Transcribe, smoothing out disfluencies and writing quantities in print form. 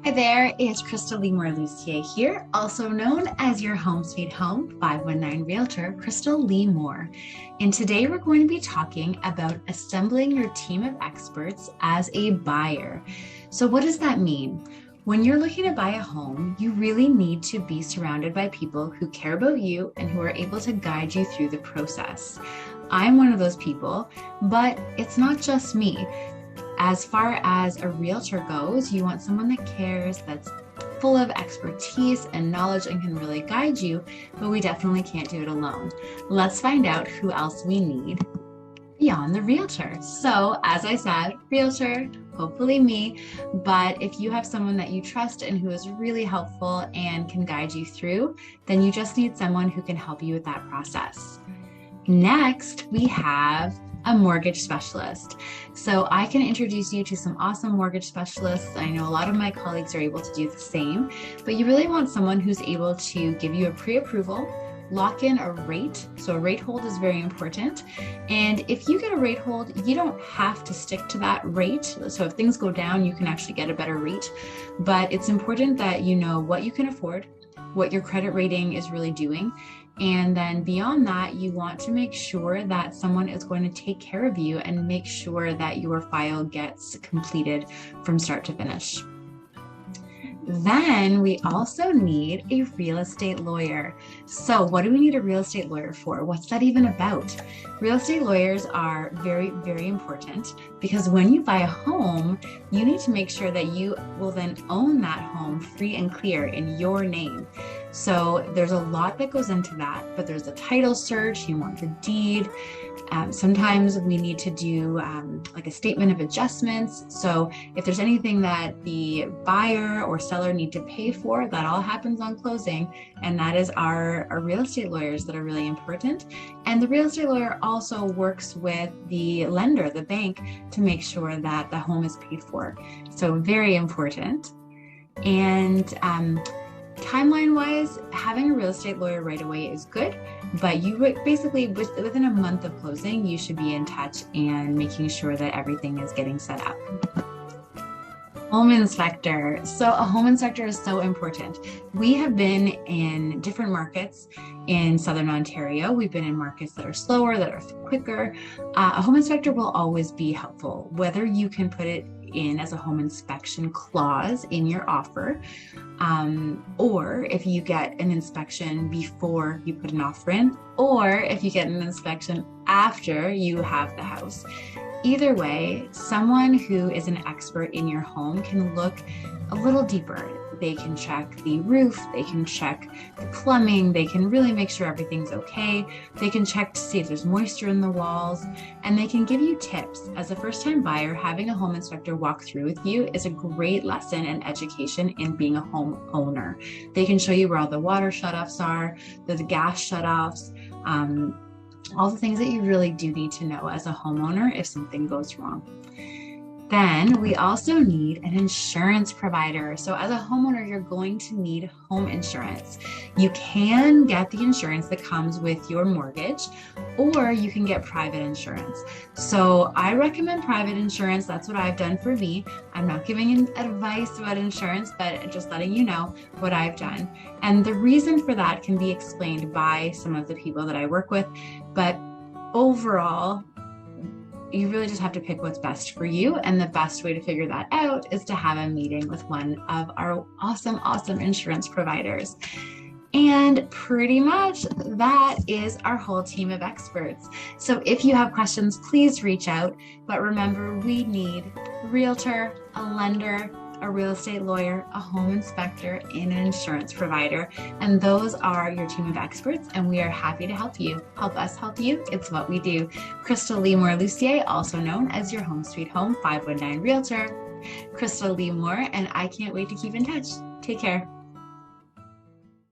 Hi there, it's Krystal Lucier here, also known as your Home Sweet Home 519 Realtor, Krystal Lee Moore. And today we're going to be talking about assembling your team of experts as a buyer. So what does that mean? When you're looking to buy a home, you really need to be surrounded by people who care about you and who are able to guide you through the process. I'm one of those people, but it's not just me. As far as a realtor goes, you want someone that cares, that's full of expertise and knowledge and can really guide you, but we definitely can't do it alone. Let's find out who else we need beyond the realtor. So as I said, realtor, hopefully me, but if you have someone that you trust and who is really helpful and can guide you through, then you just need someone who can help you with that process. Next, we have a mortgage specialist. So I can introduce you to some awesome mortgage specialists. I know a lot of my colleagues are able to do the same, but you really want someone who's able to give you a pre-approval, lock in a rate. So a rate hold is very important. And if you get a rate hold, you don't have to stick to that rate. So if things go down, you can actually get a better rate, but it's important that you know what you can afford, what your credit rating is really doing. And then beyond that, you want to make sure that someone is going to take care of you and make sure that your file gets completed from start to finish. Then we also need a real estate lawyer. So what do we need a real estate lawyer for? What's that even about? Real estate lawyers are very, very important because when you buy a home, you need to make sure that you will then own that home free and clear in your name. So there's a lot that goes into that, but there's a title search, you want the deed. Sometimes we need to do like a statement of adjustments. So if there's anything that the buyer or seller need to pay for, that all happens on closing. And that is our real estate lawyers that are really important. And the real estate lawyer also works with the lender, the bank, to make sure that the home is paid for. So very important. And timeline-wise, having a real estate lawyer right away is good, but you basically, within a month of closing, you should be in touch and making sure that everything is getting set up. Home inspector. So a home inspector is so important. We have been in different markets in Southern Ontario. We've been in markets that are slower, that are quicker. A home inspector will always be helpful, whether you can put it in as a home inspection clause in your offer, or if you get an inspection before you put an offer in, or if you get an inspection after you have the house. Either way, someone who is an expert in your home can look a little deeper. They can check the roof, they can check the plumbing, they can really make sure everything's okay. They can check to see if there's moisture in the walls, and they can give you tips. As a first-time buyer, having a home inspector walk through with you is a great lesson and education in being a homeowner. They can show you where all the water shutoffs are, the gas shutoffs, all the things that you really do need to know as a homeowner if something goes wrong. Then we also need an insurance provider. So as a homeowner, you're going to need home insurance. You can get the insurance that comes with your mortgage, or you can get private insurance. So I recommend private insurance. That's what I've done for me. I'm not giving advice about insurance, but just letting you know what I've done. And the reason for that can be explained by some of the people that I work with, but overall, you really just have to pick what's best for you. And the best way to figure that out is to have a meeting with one of our awesome insurance providers. And pretty much that is our whole team of experts. So if you have questions, please reach out. But remember, we need a realtor, a lender, a real estate lawyer, a home inspector, and an insurance provider. And those are your team of experts, and we are happy to help you. Help us help you. It's what we do. Krystal Lee Moore Lucier, also known as your Home Sweet Home 519 Realtor. Krystal Lee Moore, and I can't wait to keep in touch. Take care.